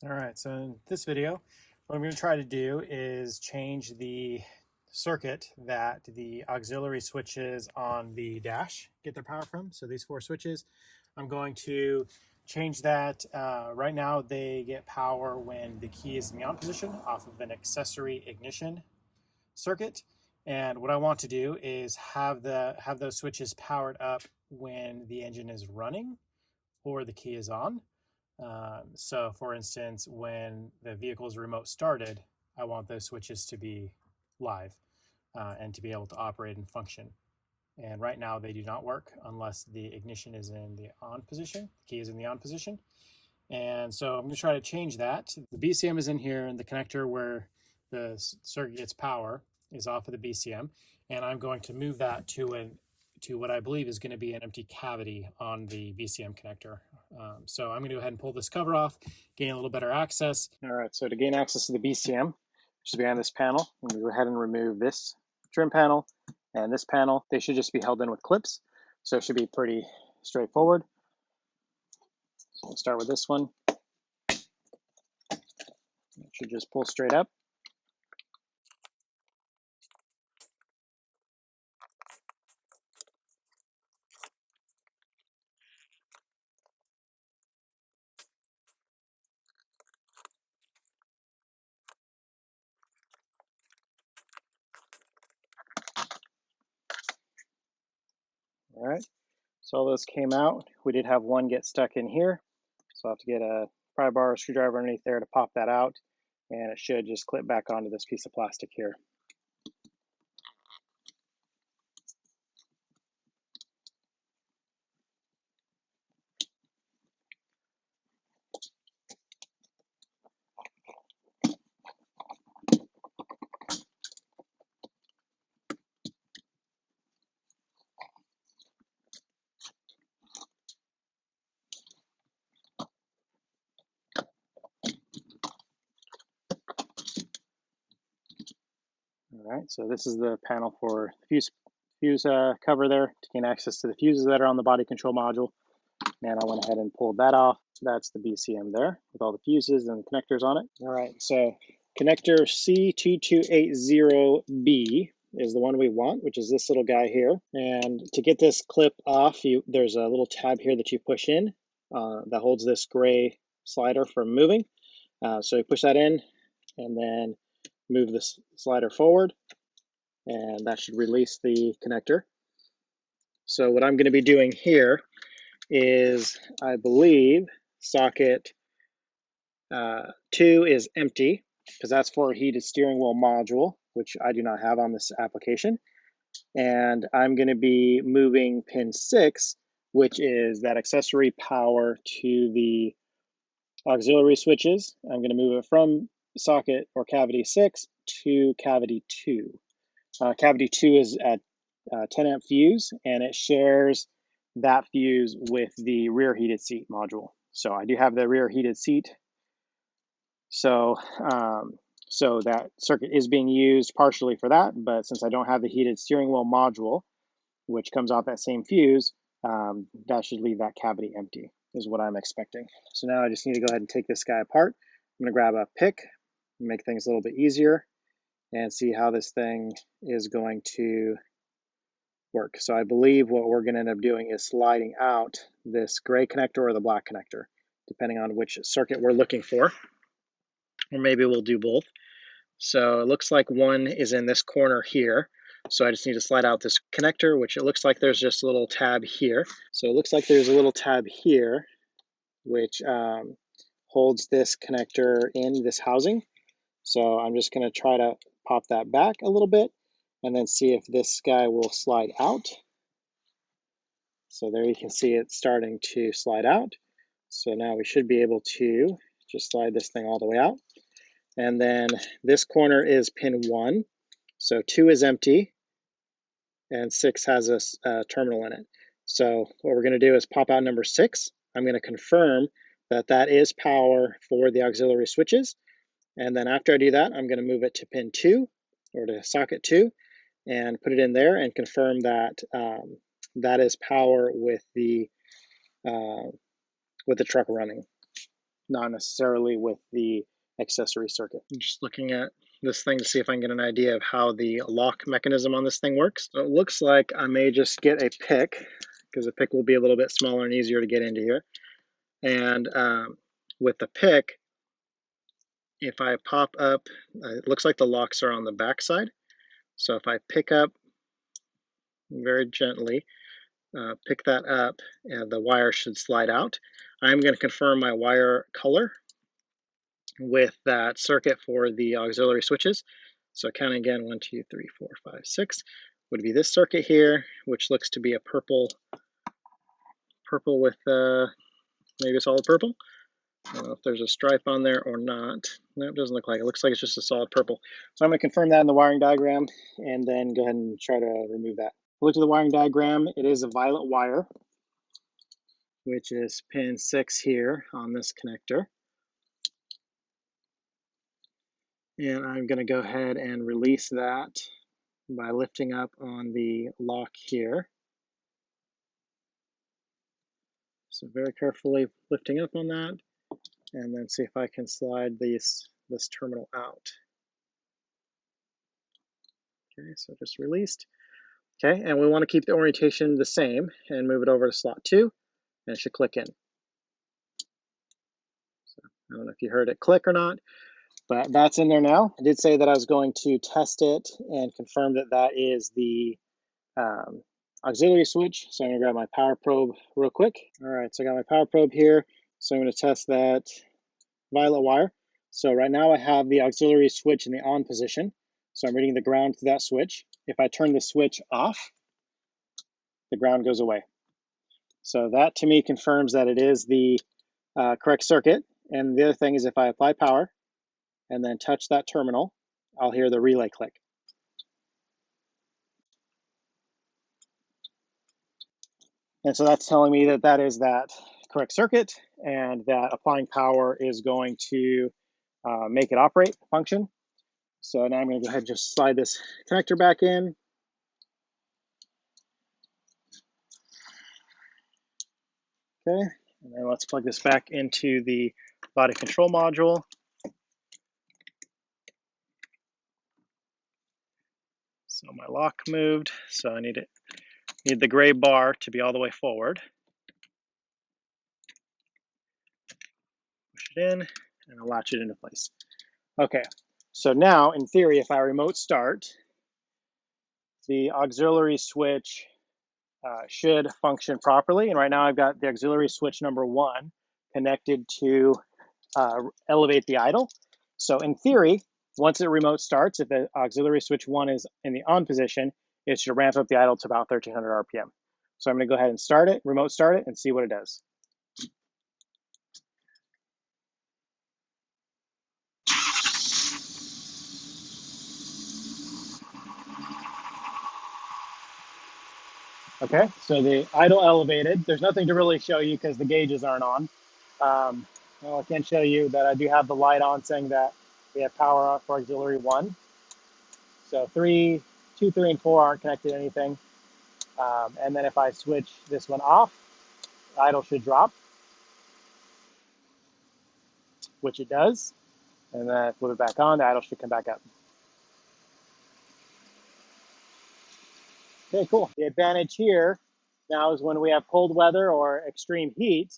All right, so in this video, what I'm going to try to do is change the circuit that the auxiliary switches on the dash get their power from. So these four switches, I'm going to change that. Right now, they get power when the key is in the on position off of an accessory ignition circuit. And what I want to do is have those switches powered up when the engine is running or the key is on. So for instance, when the vehicle's remote started, I want those switches to be live and to be able to operate and function. And right now they do not work unless the ignition is in the on position, the key is in the on position. And so I'm going to try to change that. The BCM is in here, and the connector where the circuit gets power is off of the BCM. And I'm going to move that to what I believe is going to be an empty cavity on the BCM connector. So I'm going to go ahead and pull this cover off, gain a little better access. All right, so to gain access to the BCM, which is behind this panel, I'm going to go ahead and remove this trim panel and this panel. They should just be held in with clips, so it should be pretty straightforward. So we'll start with this one. It should just pull straight up. All right, so all those came out. We did have one get stuck in here, so I'll have to get a pry bar or screwdriver underneath there to pop that out, and it should just clip back onto this piece of plastic here. All right, so this is the panel for the fuse cover there to gain access to the fuses that are on the body control module. And I went ahead and pulled that off. That's the BCM there with all the fuses and connectors on it. All right, so connector C2280B is the one we want, which is this little guy here. And to get this clip off, there's a little tab here that you push in that holds this gray slider from moving. So you push that in and then move this slider forward, and that should release the connector. So what I'm going to be doing here is, I believe, socket 2 is empty, because that's for a heated steering wheel module, which I do not have on this application. And I'm going to be moving pin 6, which is that accessory power to the auxiliary switches. I'm going to move it from socket or cavity 6 to cavity 2. Cavity 2 is at 10 amp fuse, and it shares that fuse with the rear heated seat module. So I do have the rear heated seat. So that circuit is being used partially for that, but since I don't have the heated steering wheel module, which comes off that same fuse, that should leave that cavity empty, is what I'm expecting. So now I just need to go ahead and take this guy apart. I'm going to grab a pick, make things a little bit easier, and see how this thing is going to work. So I believe what we're going to end up doing is sliding out this gray connector or the black connector, depending on which circuit we're looking for. Or maybe we'll do both. So it looks like one is in this corner here. So I just need to slide out this connector, which it looks like there's just a little tab here. So it looks like there's a little tab here, which holds this connector in this housing. So I'm just going to try to pop that back a little bit and then see if this guy will slide out. So there you can see it starting to slide out. So now we should be able to just slide this thing all the way out. And then this corner is pin 1. So 2 is empty and 6 has a terminal in it. So what we're going to do is pop out number 6. I'm going to confirm that that is power for the auxiliary switches. And then after I do that, I'm going to move it to pin 2 or to socket 2 and put it in there and confirm that that is power with the truck running. not necessarily with the accessory circuit. I'm just looking at this thing to see if I can get an idea of how the lock mechanism on this thing works. So it looks like I may just get a pick, because the pick will be a little bit smaller and easier to get into here. And with the pick, if I pop up, it looks like the locks are on the back side. So if I pick up very gently, pick that up, and the wire should slide out. I'm going to confirm my wire color with that circuit for the auxiliary switches. So counting again, 1, 2, 3, 4, 5, 6 would be this circuit here, which looks to be a purple with maybe a solid purple. I don't know if there's a stripe on there or not. No, it doesn't look like it. It looks like it's just a solid purple. So I'm going to confirm that in the wiring diagram and then go ahead and try to remove that. Look at the wiring diagram. It is a violet wire, which is pin 6 here on this connector. And I'm going to go ahead and release that by lifting up on the lock here. So very carefully lifting up on that, and then see if I can slide this terminal out. Okay, so just released. Okay, and we want to keep the orientation the same and move it over to slot 2, and it should click in. So I don't know if you heard it click or not, but that's in there now. I did say that I was going to test it and confirm that that is the auxiliary switch. So I'm going to grab my power probe real quick. All right, so I got my power probe here. So I'm going to test that violet wire. So right now I have the auxiliary switch in the on position. So I'm reading the ground to that switch. If I turn the switch off, the ground goes away. So that to me confirms that it is the correct circuit. And the other thing is if I apply power and then touch that terminal, I'll hear the relay click. And so that's telling me that that is that correct circuit and that applying power is going to make it operate, function. So now I'm going to go ahead and just slide this connector back in. Okay, and then let's plug this back into the body control module. So my lock moved, so I need the gray bar to be all the way forward. Push it in, and I'll latch it into place. Okay, so now in theory, if I remote start, the auxiliary switch should function properly. And right now I've got the auxiliary switch number 1 connected to elevate the idle. So in theory, once it remote starts, if the auxiliary switch 1 is in the on position, it should ramp up the idle to about 1300 RPM. So I'm going to go ahead and start it, remote start it, and see what it does. Okay, so the idle elevated. There's nothing to really show you because the gauges aren't on. Well, I can show you that I do have the light on saying that we have power on for auxiliary 1. So 2, 3, and 4 aren't connected to anything. And then if I switch this one off, idle should drop, which it does. And then I flip it back on, the idle should come back up. Okay, cool. The advantage here now is when we have cold weather or extreme heat,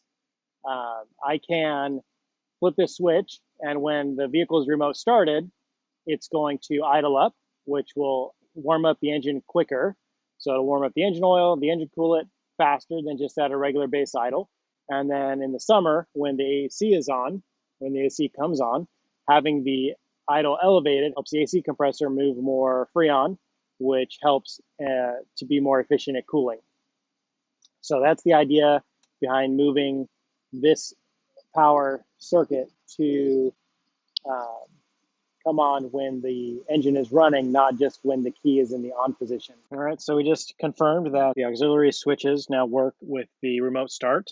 I can flip this switch, and when the vehicle is remote started, it's going to idle up, which will warm up the engine quicker. So it'll warm up the engine oil, the engine coolant faster than just at a regular base idle. And then in the summer, when the AC is on, when the AC comes on, having the idle elevated helps the AC compressor move more freon, which helps to be more efficient at cooling. So that's the idea behind moving this power circuit to come on when the engine is running, not just when the key is in the on position. All right, so we just confirmed that the auxiliary switches now work with the remote start.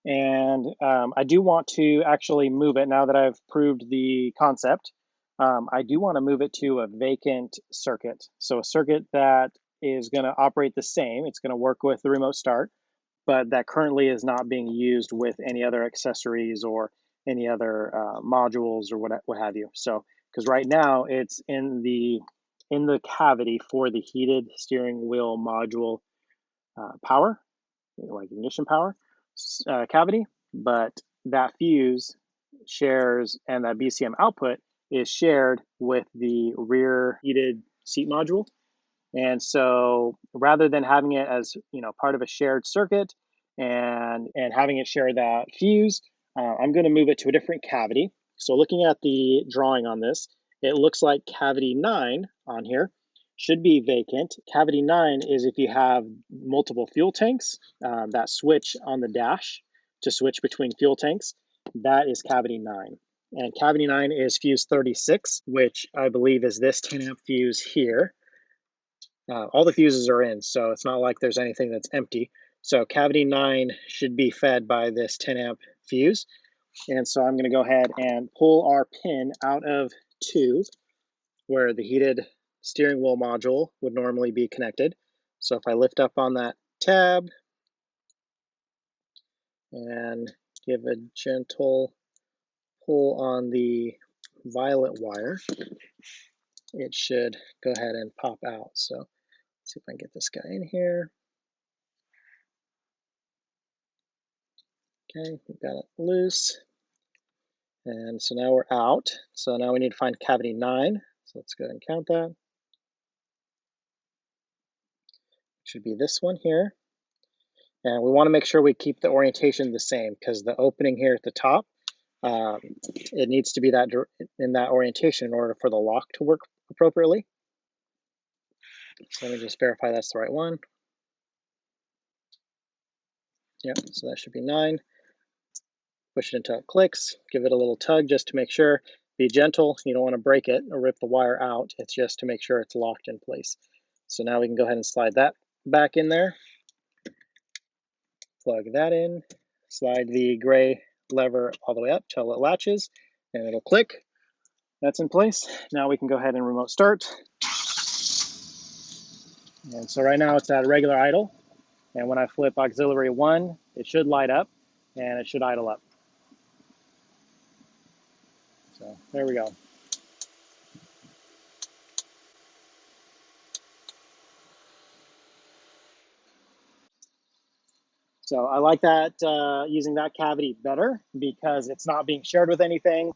And I do want to actually move it now that I've proved the concept. I do want to move it to a vacant circuit. So a circuit that is going to operate the same. It's going to work with the remote start, but that currently is not being used with any other accessories or any other modules or what have you. So, because right now it's in the cavity for the heated steering wheel module power, like ignition power cavity, but that fuse shares and that BCM output is shared with the rear heated seat module. And so rather than having it as part of a shared circuit and having it share that fuse, I'm going to move it to a different cavity. So looking at the drawing on this, it looks like cavity 9 on here should be vacant. Cavity 9 is if you have multiple fuel tanks, that switch on the dash to switch between fuel tanks, that is cavity 9. And cavity 9 is fuse 36, which I believe is this 10 amp fuse here. All the fuses are in, so it's not like there's anything that's empty. So cavity 9 should be fed by this 10 amp fuse. And so I'm going to go ahead and pull our pin out of 2 where the heated steering wheel module would normally be connected. So if I lift up on that tab and give a gentle pull on the violet wire, it should go ahead and pop out. So let's see if I can get this guy in here. Okay, we've got it loose. And so now we're out. So now we need to find cavity 9. So let's go ahead and count that. It should be this one here. And we want to make sure we keep the orientation the same because the opening here at the top, it needs to be that in that orientation in order for the lock to work appropriately. So let me just verify that's the right one. Yep, so that should be 9. Push it until it clicks, give it a little tug just to make sure. Be gentle, you don't want to break it or rip the wire out. It's just to make sure it's locked in place. So now we can go ahead and slide that back in there. Plug that in, slide the gray lever all the way up till it latches and it'll click. That's in place. Now we can go ahead and remote start. And so right now it's at regular idle. And when I flip auxiliary 1, it should light up and it should idle up. So there we go. So I like that, using that cavity better because it's not being shared with anything.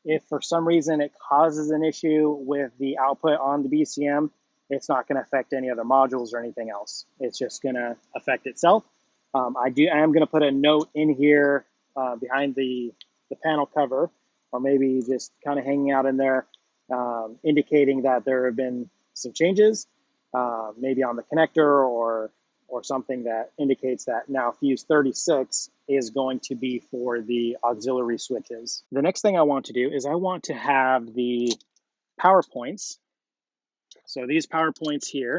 If for some reason it causes an issue with the output on the BCM, it's not going to affect any other modules or anything else. It's just going to affect itself. I am going to put a note in here behind the panel cover, or maybe just kind of hanging out in there, indicating that there have been some changes, maybe on the connector or something that indicates that now fuse 36 is going to be for the auxiliary switches. The next thing I want to do is I want to have the power points. So these power points here,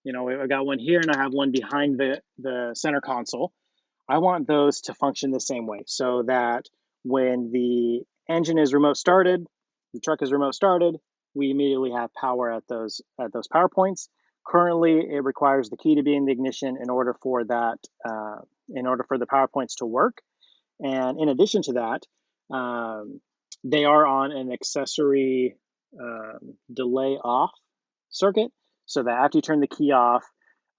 I got one here and I have one behind the center console. I want those to function the same way so that when the engine is remote started, the truck is remote started, we immediately have power at those power points. Currently, it requires the key to be in the ignition in order for that, in order for the power points to work. And in addition to that, they are on an accessory delay off circuit, so that after you turn the key off,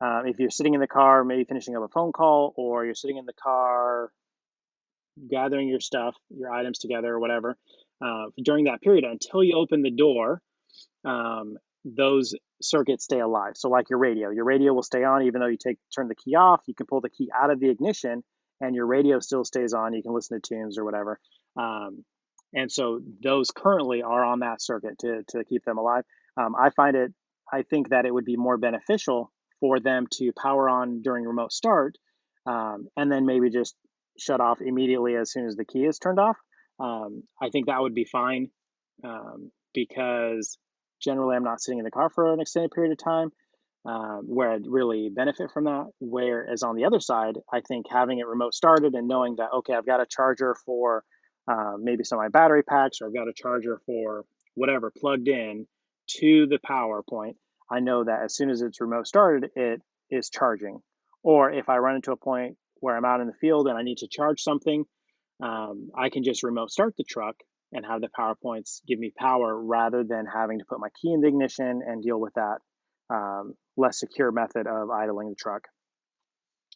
if you're sitting in the car, maybe finishing up a phone call, or you're sitting in the car gathering your stuff, your items together or whatever, during that period until you open the door, those circuits stay alive. So like your radio will stay on even though you turn the key off. You can pull the key out of the ignition and your radio still stays on. You can listen to tunes or whatever. And so those currently are on that circuit to keep them alive. I think that it would be more beneficial for them to power on during remote start, and then maybe just shut off immediately as soon as the key is turned off. I think that would be fine, because generally I'm not sitting in the car for an extended period of time, where I'd really benefit from that. Whereas on the other side, I think having it remote started and knowing that, okay, I've got a charger for maybe some of my battery packs, or I've got a charger for whatever plugged in to the power point, I know that as soon as it's remote started, it is charging. Or if I run into a point where I'm out in the field and I need to charge something, I can just remote start the truck and have the power points give me power rather than having to put my key in the ignition and deal with that less secure method of idling the truck.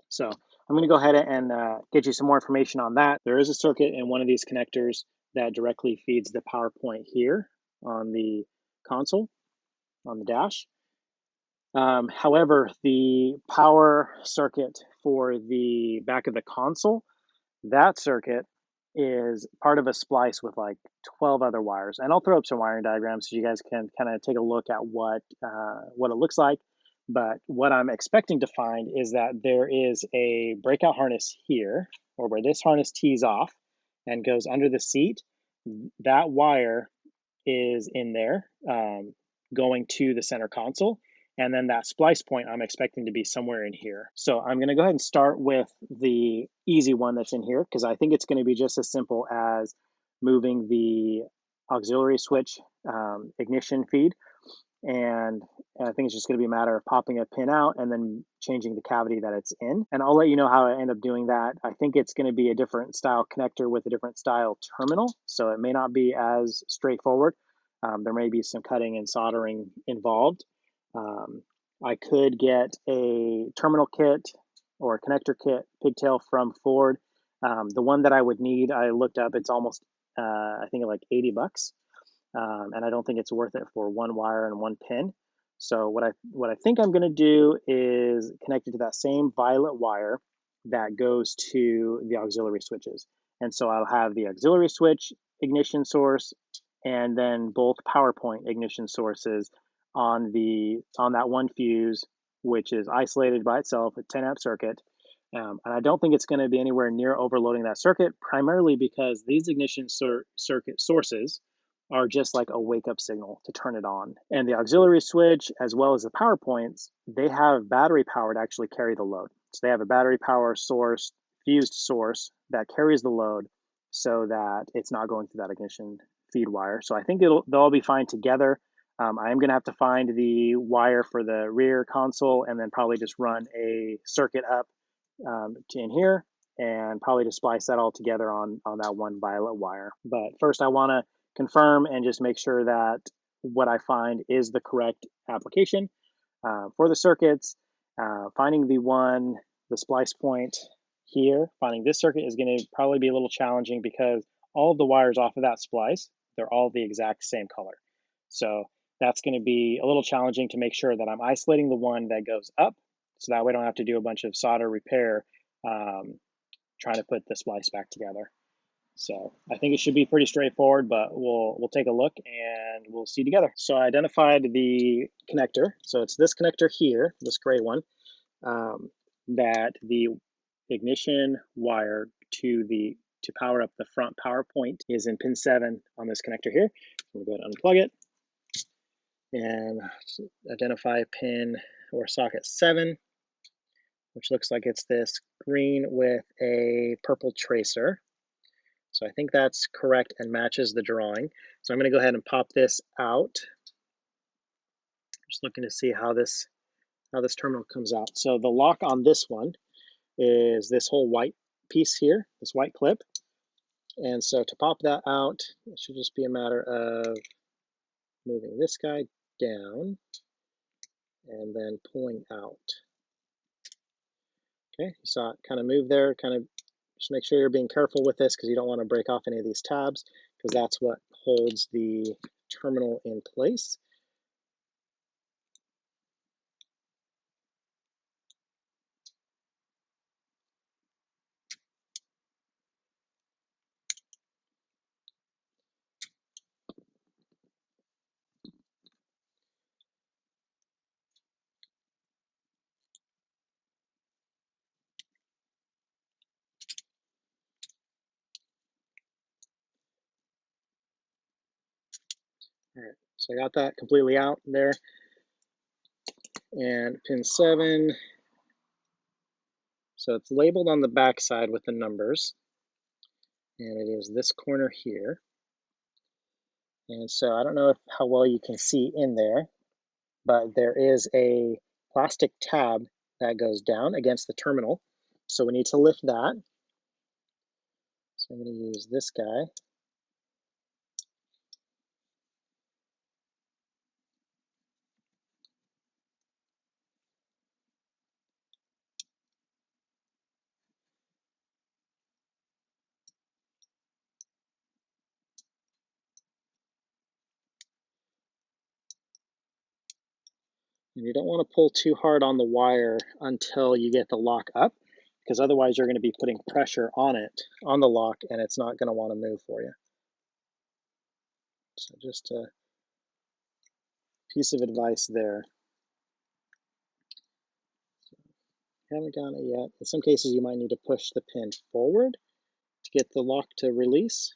So I'm going to go ahead and get you some more information on that. There is a circuit in one of these connectors that directly feeds the power point here on the console, on the dash. However, the power circuit for the back of the console, that circuit is part of a splice with like 12 other wires. And I'll throw up some wiring diagrams so you guys can kind of take a look at what it looks like. But what I'm expecting to find is that there is a breakout harness here, or where this harness tees off and goes under the seat. That wire is in there going to the center console. And then that splice point I'm expecting to be somewhere in here. So I'm going to go ahead and start with the easy one that's in here, because I think it's going to be just as simple as moving the auxiliary switch ignition feed. And I think it's just going to be a matter of popping a pin out and then changing the cavity that it's in. And I'll let you know how I end up doing that. I think it's going to be a different style connector with a different style terminal. So it may not be as straightforward. There may be some cutting and soldering involved. I could get a terminal kit or a connector kit pigtail from Ford. The one that I would need, I looked up, it's almost, I think like 80 bucks. And I don't think it's worth it for one wire and one pin. So what I think I'm going to do is connect it to that same violet wire that goes to the auxiliary switches. And so I'll have the auxiliary switch ignition source and then both power point ignition sources on that one fuse, which is isolated by itself, a 10 amp circuit. And I don't think it's going to be anywhere near overloading that circuit, primarily because these ignition circuit sources are just like a wake up signal to turn it on. And the auxiliary switch, as well as the power points, they have battery power to actually carry the load. So they have a battery power source, fused source that carries the load so that it's not going through that ignition feed wire. So I think they'll all be fine together. I am going to have to find the wire for the rear console and then probably just run a circuit up to in here and probably just splice that all together on that one violet wire. But first I want to confirm and just make sure that what I find is the correct application for the circuits. Finding the splice point here, finding this circuit is going to probably be a little challenging because all of the wires off of that splice, they're all the exact same color. So that's going to be a little challenging to make sure that I'm isolating the one that goes up, so that way I don't have to do a bunch of solder repair trying to put the splice back together. So I think it should be pretty straightforward, but we'll take a look and we'll see together. So I identified the connector. So it's this connector here, this gray one, that the ignition wire to power up the front power point is in pin 7 on this connector here. I'm going to go ahead and unplug it and identify pin or socket 7, which looks like it's this green with a purple tracer. So I think that's correct and matches the drawing. So I'm going to go ahead and pop this out. Just looking to see how this terminal comes out. So the lock on this one is this whole white piece here, this white clip. And so to pop that out, it should just be a matter of moving this guy down and then pulling out. Okay, you saw it kind of move there, kind of just make sure you're being careful with this because you don't want to break off any of these tabs, because that's what holds the terminal in place. All right, so I got that completely out there. And pin 7, so it's labeled on the back side with the numbers, and it is this corner here. And so I don't know how well you can see in there, but there is a plastic tab that goes down against the terminal. So we need to lift that. So I'm going to use this guy. And you don't want to pull too hard on the wire until you get the lock up, because otherwise you're going to be putting pressure on it, on the lock, and it's not going to want to move for you. So just a piece of advice there. Haven't gotten it yet. In some cases you might need to push the pin forward to get the lock to release.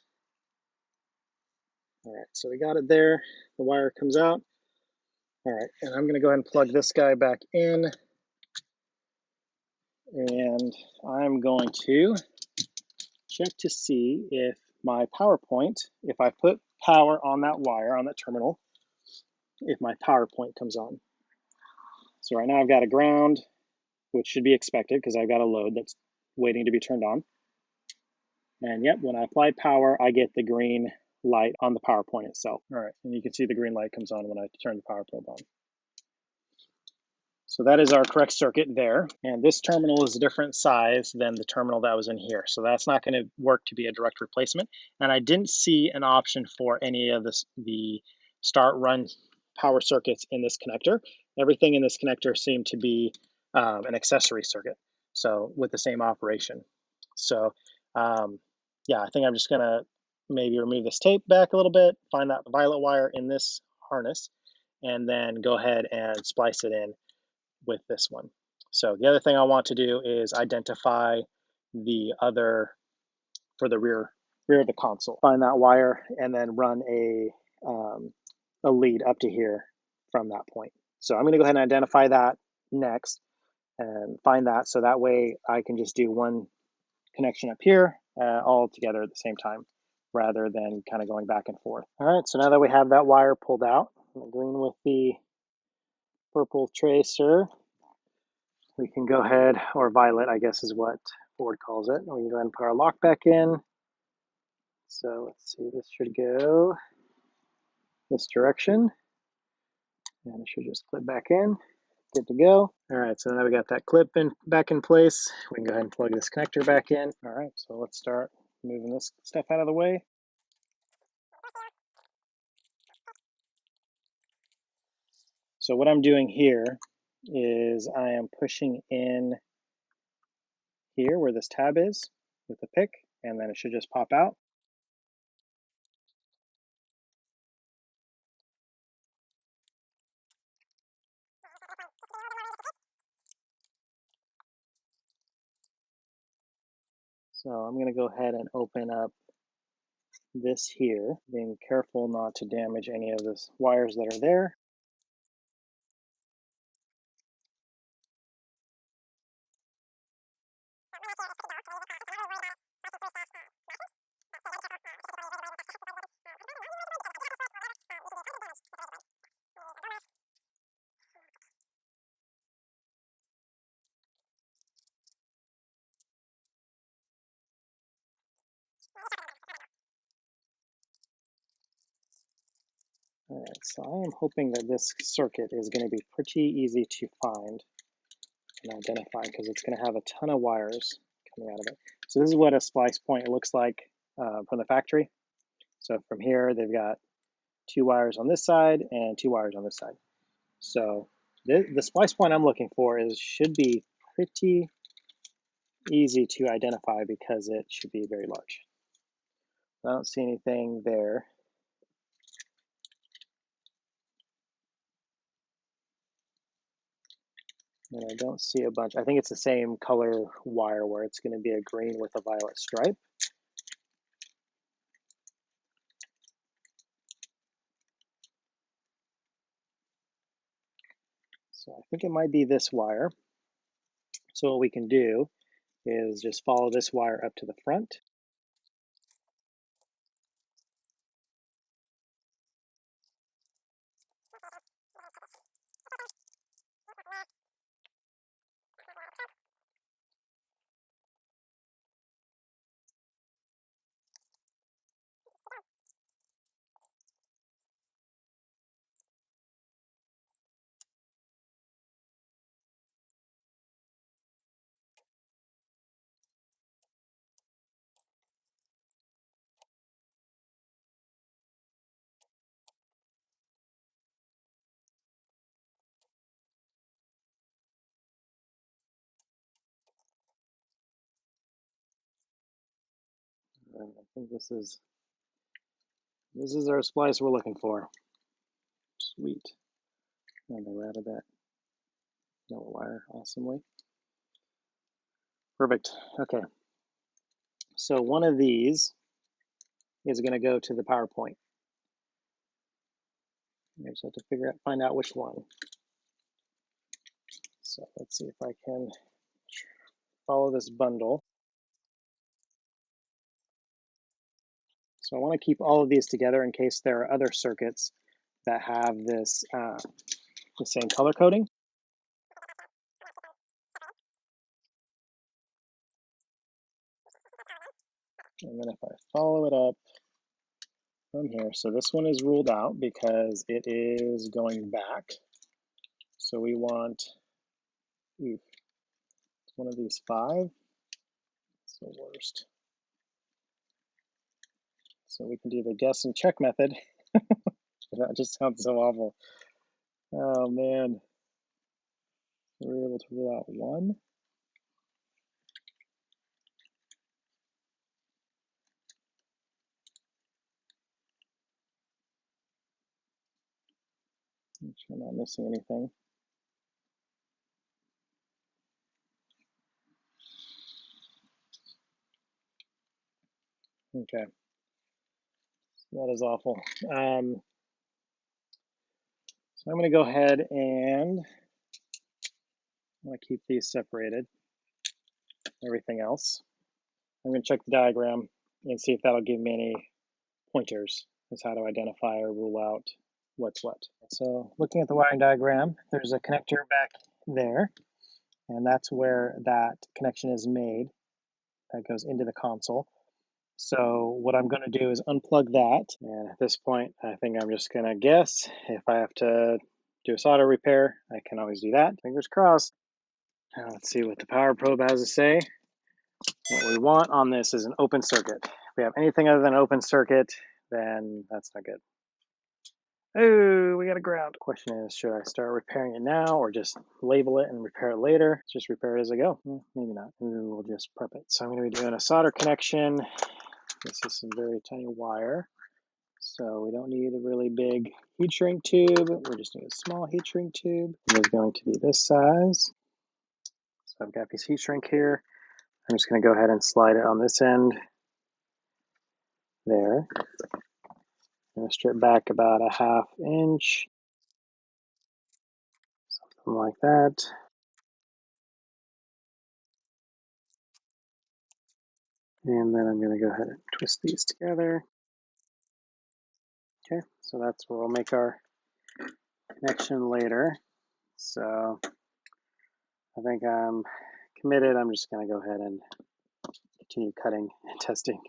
All right, so we got it there. The wire comes out. All right, and I'm going to go ahead and plug this guy back in. And I'm going to check to see if my power point, if I put power on that wire, on that terminal, if my power point comes on. So right now I've got a ground, which should be expected because I've got a load that's waiting to be turned on. And yep, when I apply power, I get the green light on the power point itself. All right, and you can see the green light comes on when I turn the power probe on. So that is our correct circuit there. And this terminal is a different size than the terminal that was in here. So that's not going to work to be a direct replacement. And I didn't see an option for any of this, the start run power circuits in this connector. Everything in this connector seemed to be an accessory circuit, so with the same operation. So yeah, I think I'm just going to maybe remove this tape back a little bit, find that violet wire in this harness, and then go ahead and splice it in with this one. So the other thing I want to do is identify the other for the rear of the console. Find that wire and then run a lead up to here from that point. So I'm going to go ahead and identify that next and find that, so that way I can just do one connection up here all together at the same time rather than kind of going back and forth. All right, so now that we have that wire pulled out, the green with the purple tracer, we can go ahead, or violet, I guess is what Ford calls it. We can go ahead and put our lock back in. So let's see, this should go this direction. And it should just clip back in. Good to go. All right, so now we got that clip back in place. We can go ahead and plug this connector back in. All right, so let's start moving this stuff out of the way. So what I'm doing here is I am pushing in here where this tab is with the pick, and then it should just pop out. So I'm going to go ahead and open up this here, being careful not to damage any of the wires that are there. All right, so I am hoping that this circuit is going to be pretty easy to find and identify because it's going to have a ton of wires coming out of it. So this is what a splice point looks like from the factory. So from here, they've got 2 wires on this side and 2 wires on this side. So the splice point I'm looking for should be pretty easy to identify because it should be very large. I don't see anything there. And I don't see a bunch. I think it's the same color wire where it's going to be a green with a violet stripe. So I think it might be this wire. So what we can do is just follow this wire up to the front. And I think this is our splice we're looking for. Sweet. And they routed that yellow wire awesomely. Perfect. Okay. So one of these is going to go to the power point. I just have to find out which one. So let's see if I can follow this bundle. So I want to keep all of these together in case there are other circuits that have this the same color coding. And then if I follow it up from here, so this one is ruled out because it is going back. So we want one of these 5. It's the worst. So we can do the guess and check method. That just sounds so awful. Oh man. We're able to rule out 1. Make sure I'm not missing anything. Okay. That is awful. So I'm going to go ahead and I'm going to keep these separated. Everything else. I'm going to check the diagram and see if that'll give me any pointers as how to identify or rule out what's what. So looking at the wiring diagram, there's a connector back there, and that's where that connection is made. That goes into the console. So what I'm going to do is unplug that, and at this point I think I'm just going to guess. If I have to do a solder repair, I can always do that. Fingers crossed. Now let's see what the power probe has to say. What we want on this is an open circuit. If we have anything other than an open circuit, then that's not good. Oh, we got a ground. Question is, should I start repairing it now or just label it and repair it later? Just repair it as I go. Maybe not. Maybe we'll just prep it. So I'm going to be doing a solder connection. This is some very tiny wire. So we don't need a really big heat shrink tube. We're just doing a small heat shrink tube. It is going to be this size. So I've got this heat shrink here. I'm just going to go ahead and slide it on this end. There. I'm going to strip back about a 1/2 inch. Something like that. And then I'm going to go ahead and twist these together. Okay, so that's where we'll make our connection later. So I think I'm committed. I'm just going to go ahead and continue cutting and testing.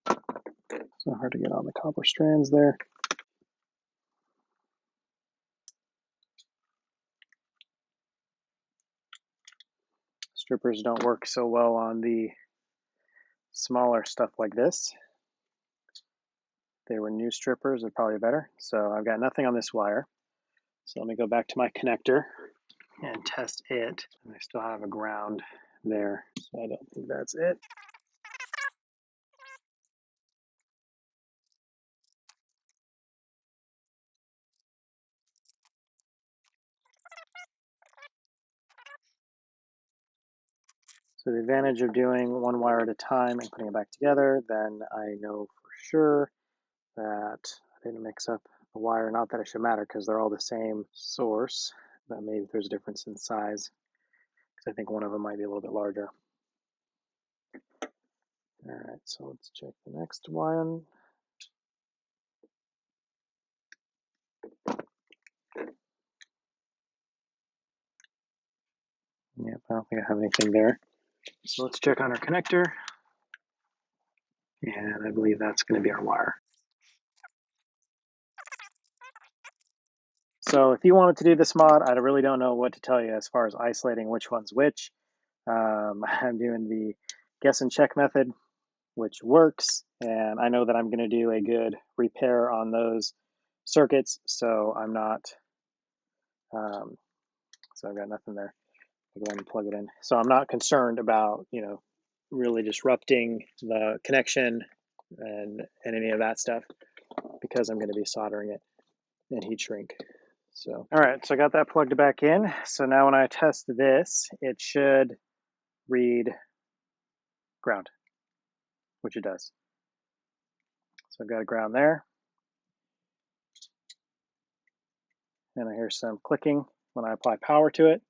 So hard to get on the copper strands there. Strippers don't work so well on the smaller stuff like this. If they were new strippers, they're probably better. So I've got nothing on this wire. So let me go back to my connector and test it. And I still have a ground there, so I don't think that's it. So the advantage of doing one wire at a time and putting it back together, then I know for sure that I didn't mix up the wire. Not that it should matter because they're all the same source, but maybe there's a difference in size because I think one of them might be a little bit larger. All right, so let's check the next one. Yep, I don't think I have anything there. So let's check on our connector. And I believe that's going to be our wire. So if you wanted to do this mod, I really don't know what to tell you as far as isolating which one's which. I'm doing the guess and check method, which works. And I know that I'm going to do a good repair on those circuits. So I'm not, so I've got nothing there. I'll go ahead and plug it in. So I'm not concerned about, really disrupting the connection and any of that stuff, because I'm going to be soldering it in heat shrink. So, all right, so I got that plugged back in. So now when I test this, it should read ground, which it does. So I've got a ground there. And I hear some clicking when I apply power to it.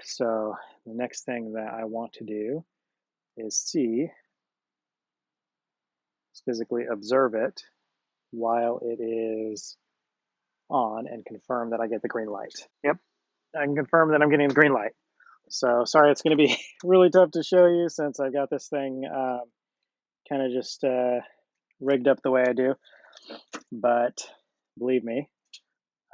So the next thing that I want to do is physically observe it while it is on and confirm that I get the green light. Yep, I can confirm that I'm getting the green light. So sorry, it's going to be really tough to show you since I've got this thing kind of just rigged up the way I do. But believe me,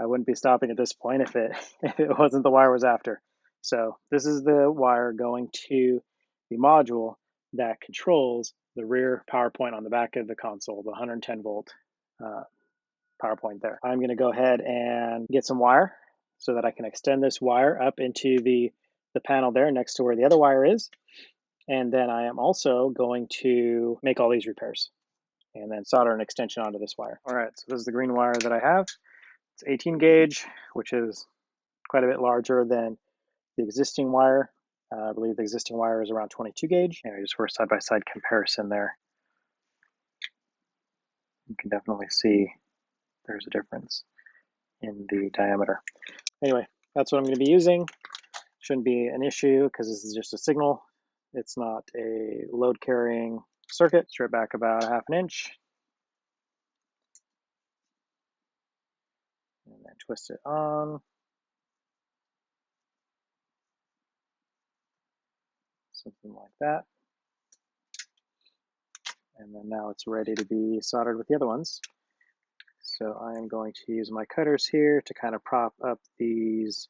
I wouldn't be stopping at this point if it wasn't the wire was after. So this is the wire going to the module that controls the rear power point on the back of the console, the 110 volt power point there. I'm going to go ahead and get some wire so that I can extend this wire up into the panel there next to where the other wire is. And then I am also going to make all these repairs and then solder an extension onto this wire. All right, so this is the green wire that I have. It's 18 gauge, which is quite a bit larger than the existing wire. I believe the existing wire is around 22 gauge. And just for a side-by-side comparison there, you can definitely see there's a difference in the diameter. Anyway, that's what I'm going to be using. Shouldn't be an issue because this is just a signal. It's not a load carrying circuit. Strip back about 1/2 inch. And then twist it on. Something like that. And then now it's ready to be soldered with the other ones. So I am going to use my cutters here to kind of prop up these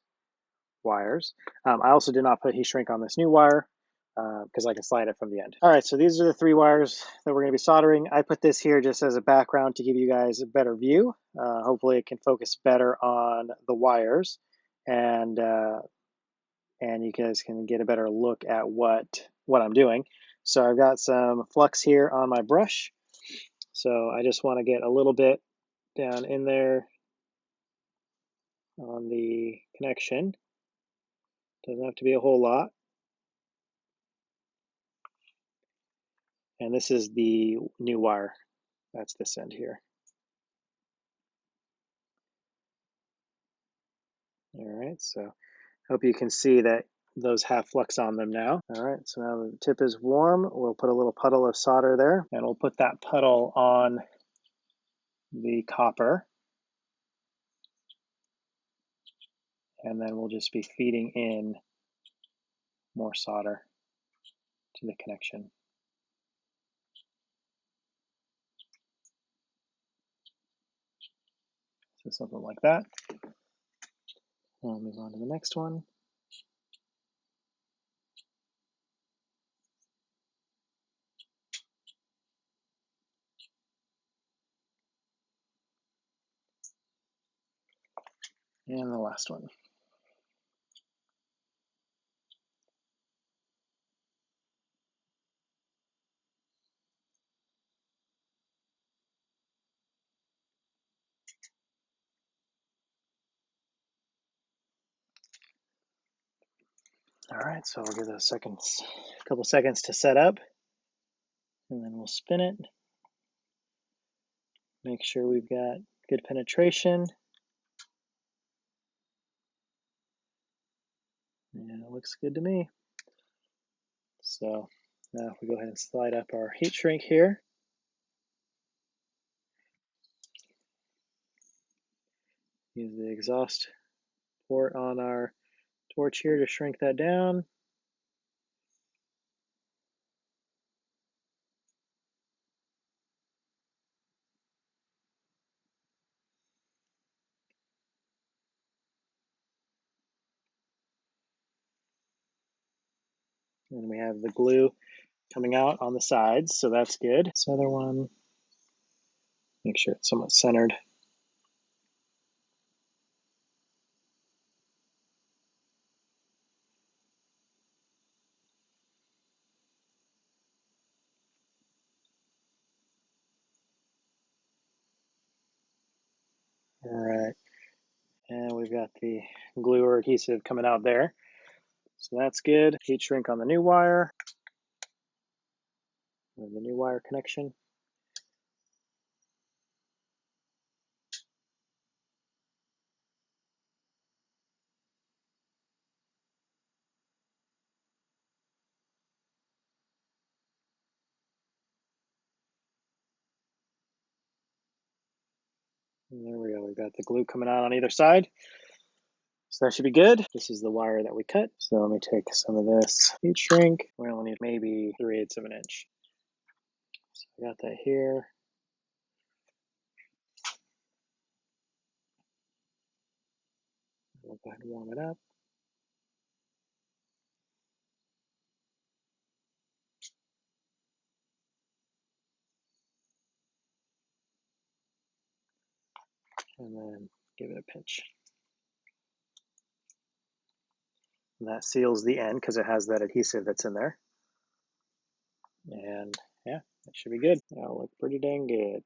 wires. I also did not put heat shrink on this new wire because I can slide it from the end. All right, so these are the 3 wires that we're going to be soldering. I put this here just as a background to give you guys a better view. Hopefully it can focus better on the wires, and you guys can get a better look at what I'm doing. So I've got some flux here on my brush. So I just want to get a little bit down in there on the connection. Doesn't have to be a whole lot. And this is the new wire. That's this end here. All right, so hope you can see that those have flux on them now. All right, so now the tip is warm. We'll put a little puddle of solder there, and we'll put that puddle on the copper. And then we'll just be feeding in more solder to the connection. So something like that. We'll move on to the next one. And the last one. All right, so we'll give it a couple seconds to set up, and then we'll spin it. Make sure we've got good penetration. And it looks good to me. So now if we go ahead and slide up our heat shrink here. Use the exhaust port on our torch here to shrink that down. And we have the glue coming out on the sides, so that's good. This other one, make sure it's somewhat centered. All right, and we've got the glue or adhesive coming out there. So that's good. Heat shrink on the new wire. And the new wire connection. And there we go. We've got the glue coming out on either side. So that should be good. This is the wire that we cut. So let me take some of this heat shrink. We only need maybe 3/8 of an inch. So I got that here. I'll go ahead and warm it up. And then give it a pinch. And that seals the end because it has that adhesive that's in there. And yeah, that should be good. That'll look pretty dang good.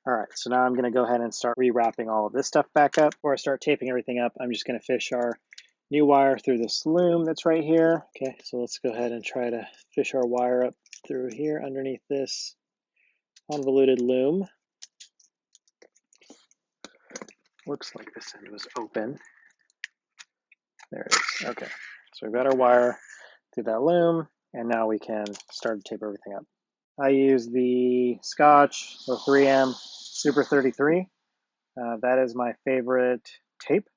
All right, so now I'm going to go ahead and start rewrapping all of this stuff back up. Before I start taping everything up, I'm just going to fish our new wire through this loom that's right here. Okay, so let's go ahead and try to fish our wire up through here underneath this convoluted loom. Looks like this end was open. There it is. Okay, so we've got our wire through that loom, and now we can start to tape everything up. I use the Scotch or 3M Super 33. That is my favorite tape.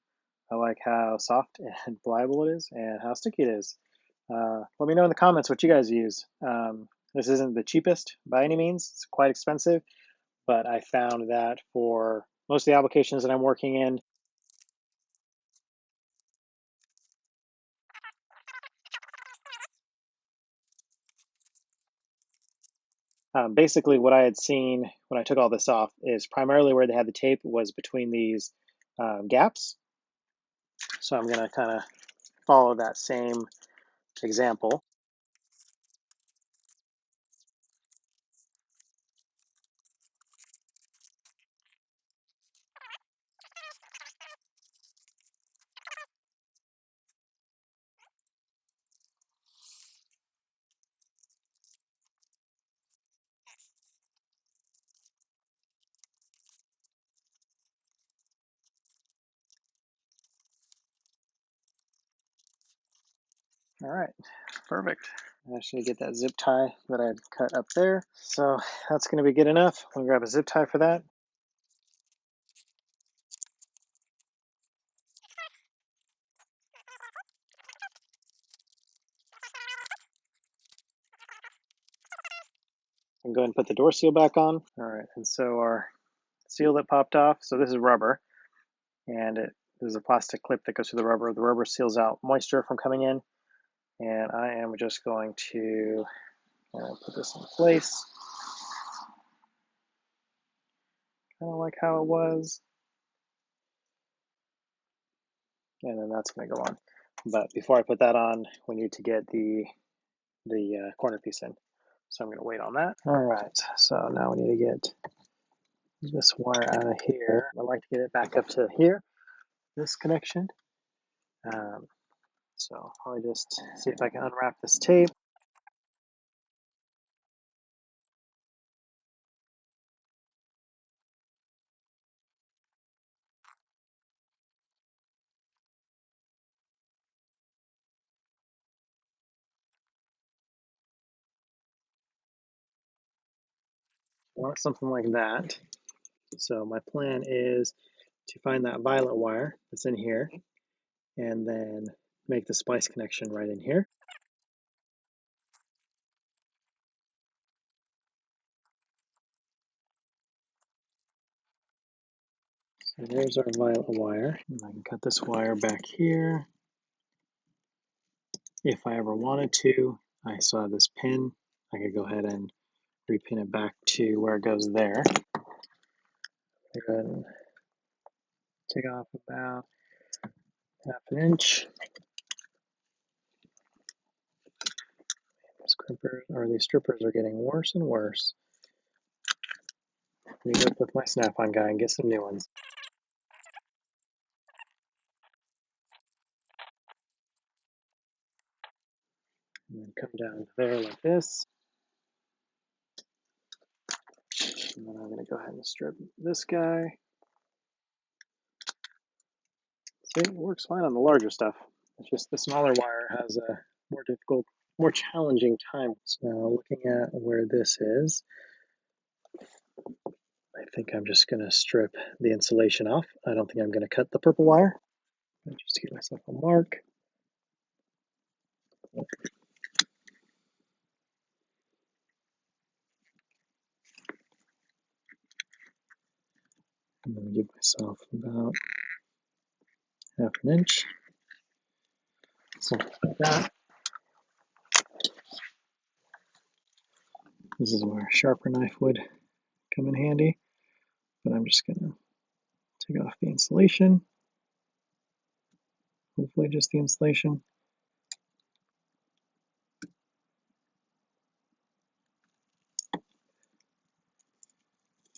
I like how soft and pliable it is and how sticky it is. Let me know in the comments what you guys use. This isn't the cheapest by any means. It's quite expensive, but I found that for most of the applications that I'm working in, basically what I had seen when I took all this off is primarily where they had the tape was between these gaps. So I'm going to kind of follow that same example. All right, perfect. I just need to get that zip tie that I had cut up there. So that's going to be good enough. I'm going to grab a zip tie for that. And go ahead and put the door seal back on. All right, and so our seal that popped off, so this is rubber, and there's a plastic clip that goes through the rubber. The rubber seals out moisture from coming in, and I am just going to put this in place. Kind of like how it was. And then that's going to go on. But before I put that on, we need to get the corner piece in. So I'm going to wait on that. All right, so now we need to get this wire out of here. I'd like to get it back up to here, this connection. So I'll just see if I can unwrap this tape. I want something like that. So my plan is to find that violet wire that's in here and then make the splice connection right in here. So there's our violet wire. And I can cut this wire back here. If I ever wanted to, I saw this pin. I could go ahead and repin it back to where it goes there. Go ahead and take off about 1/2 inch. These strippers are getting worse and worse. Let me work with my snap-on guy and get some new ones. and come down there like this. And then I'm going to go ahead and strip this guy. See, it works fine on the larger stuff. It's just the smaller wire has a more difficult, more challenging time. So looking at where this is, I think I'm just going to strip the insulation off. I don't think I'm going to cut the purple wire. I'll just give myself a mark. I'm going to give myself about half an inch. Something like that. This is where a sharper knife would come in handy. But I'm just going to take off the insulation. Hopefully just the insulation.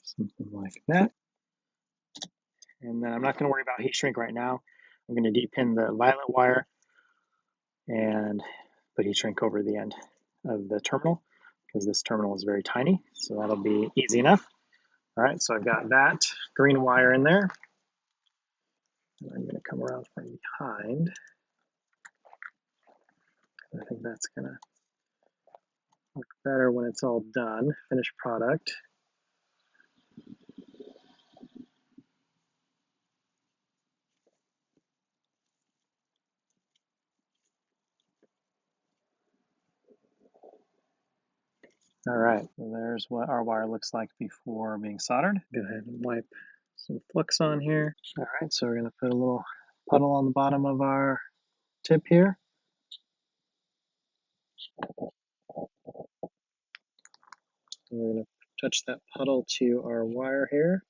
Something like that. And then I'm not going to worry about heat shrink right now. I'm going to depin the violet wire and put heat shrink over the end of the terminal because this terminal is very tiny. So that'll be easy enough. All right, so I've got that green wire in there. And I'm going to come around from behind. I think that's going to look better when it's all done, finished product. All right, so there's what our wire looks like before being soldered. Go ahead and wipe some flux on here. All right, so we're going to put a little puddle on the bottom of our tip here. And we're going to touch that puddle to our wire here.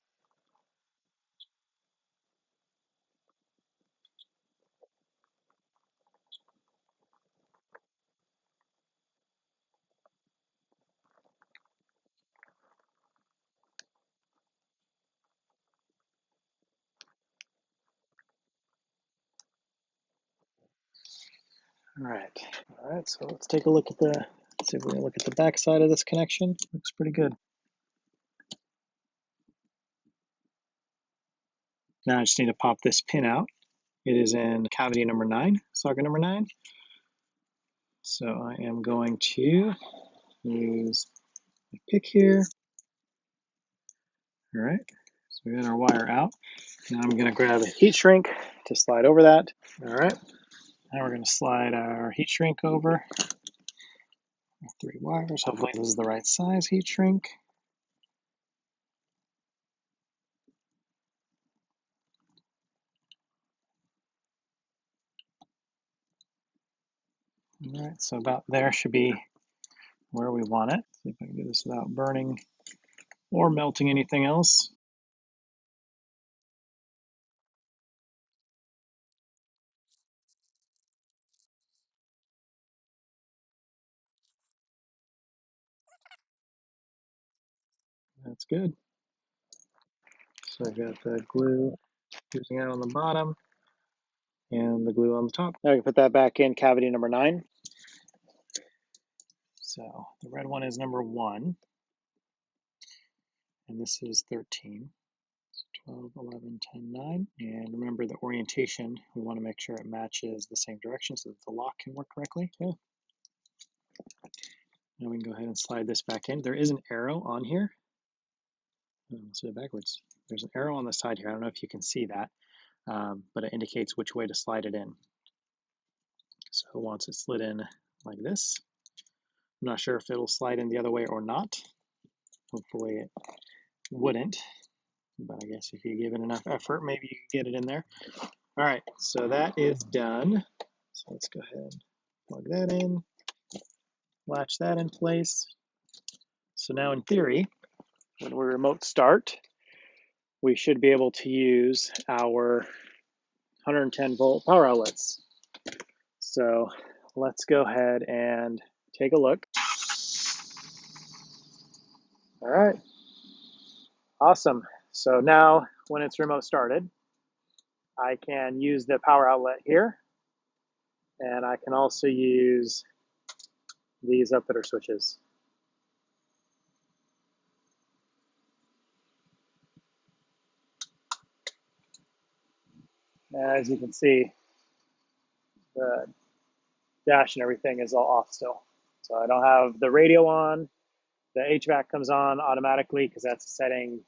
All right, so let's take a look at the, see if we can look at the back side of this connection. Looks pretty good. Now I just need to pop this pin out. It is in cavity number 9, socket number 9. So I am going to use my pick here. All right, so we got our wire out. Now I'm going to grab a heat shrink to slide over that. All right, now we're going to slide our heat shrink over. 3 wires. Hopefully this is the right size heat shrink. All right, so about there should be where we want it. See if I can do this without burning or melting anything else. That's good. So I've got the glue oozing out on the bottom and the glue on the top. Now I can put that back in cavity number 9. So the red one is number 1, and this is 13. 12, 11, 10, 9. And remember the orientation, we want to make sure it matches the same direction so that the lock can work correctly. Okay. Now we can go ahead and slide this back in. There is an arrow on here. Let's do it backwards. There's an arrow on the side here. I don't know if you can see that, but it indicates which way to slide it in. So once it's slid in like this, I'm not sure if it'll slide in the other way or not. Hopefully it wouldn't, but I guess if you give it enough effort, maybe you can get it in there. All right, so that is done. So let's go ahead and plug that in, latch that in place. So now in theory, when we remote start, we should be able to use our 110 volt power outlets. So let's go ahead and take a look. All right, awesome. So now when it's remote started, I can use the power outlet here, and I can also use these upfitter switches. As you can see, the dash and everything is all off still. So I don't have the radio on. The HVAC comes on automatically because that's a setting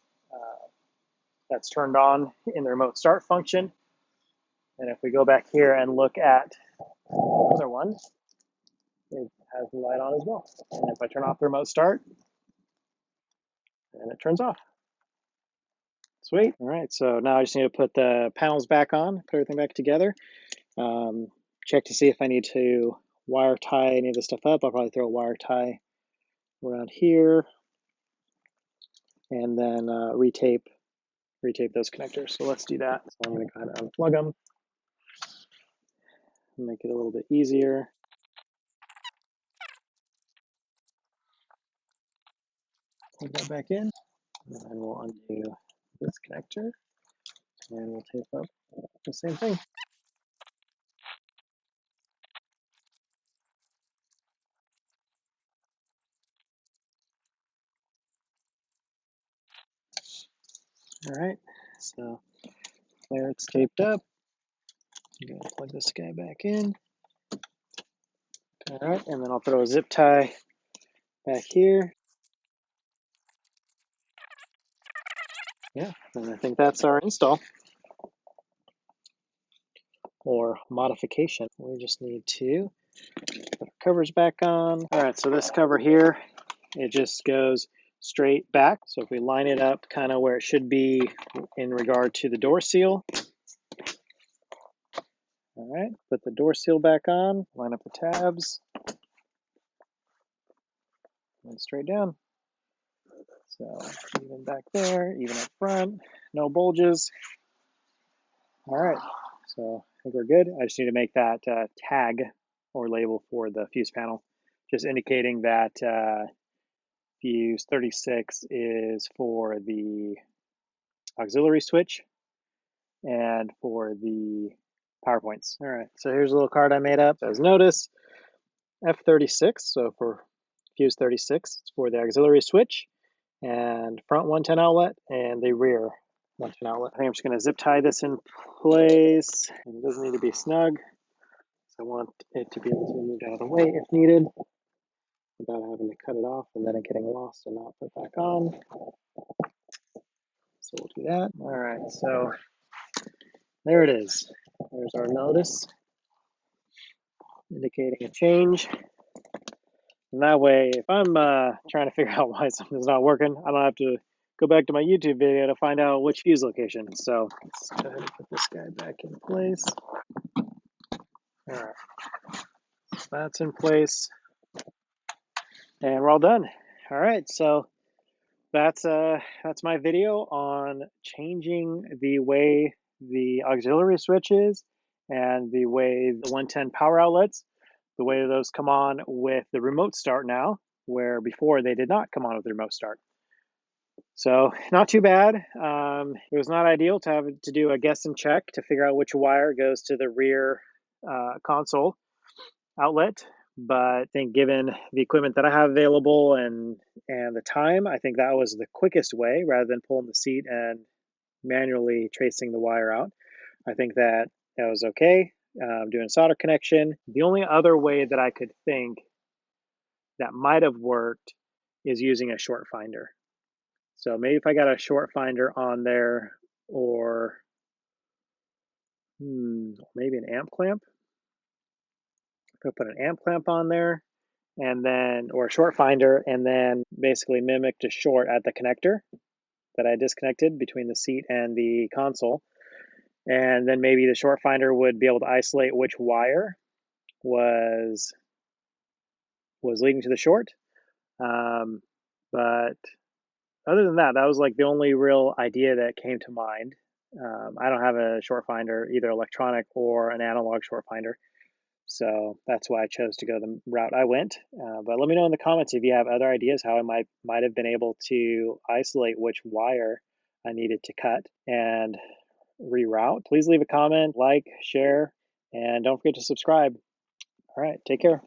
that's turned on in the remote start function. And if we go back here and look at the other one, it has the light on as well. And if I turn off the remote start, then it turns off. Sweet. All right, so now I just need to put the panels back on, put everything back together. Check to see if I need to wire tie any of this stuff up. I'll probably throw a wire tie around here and then retape those connectors. So let's do that. So I'm going to kind of unplug them, make it a little bit easier. Plug that back in, and then we'll undo this connector, and we'll tape up the same thing. All right, so there it's taped up. I'm going to plug this guy back in. All right, and then I'll throw a zip tie back here. Yeah, and I think that's our install or modification. We just need to put our covers back on. All right, so this cover here, it just goes straight back. So if we line it up kind of where it should be in regard to the door seal. All right, put the door seal back on, line up the tabs, and straight down. So even back there, even up front, no bulges. All right, so I think we're good. I just need to make that tag or label for the fuse panel, just indicating that fuse 36 is for the auxiliary switch and for the power points. All right, so here's a little card I made up. As notice, F36, so for fuse 36, it's for the auxiliary switch and front 110 outlet and the rear 110 outlet. I think I'm just going to zip tie this in place. And it doesn't need to be snug. So I want it to be able to move out of the way if needed without having to cut it off and then it getting lost and not put back on. So we'll do that. All right, so there it is. There's our notice indicating a change. And that way, if I'm trying to figure out why something's not working, I don't have to go back to my YouTube video to find out which fuse location. So let's go ahead and put this guy back in place. All right, so that's in place. And we're all done. All right, so that's my video on changing the way the auxiliary switch is and the way the 110 power outlets, the way those come on with the remote start now, where before they did not come on with the remote start. So not too bad. It was not ideal to have to do a guess and check to figure out which wire goes to the rear console outlet. But I think given the equipment that I have available and the time, I think that was the quickest way rather than pulling the seat and manually tracing the wire out. I think that was okay. Doing a solder connection. The only other way that I could think that might have worked is using a short finder. So maybe if I got a short finder on there or maybe an amp clamp. Could put an amp clamp on there and then, or a short finder, and then basically mimicked a short at the connector that I disconnected between the seat and the console. And then maybe the short finder would be able to isolate which wire was leading to the short. But other than that, that was like the only real idea that came to mind. I don't have a short finder, either electronic or an analog short finder. So that's why I chose to go the route I went. But let me know in the comments if you have other ideas how I might have been able to isolate which wire I needed to cut and reroute. Please leave a comment, like, share, and don't forget to subscribe. All right, take care.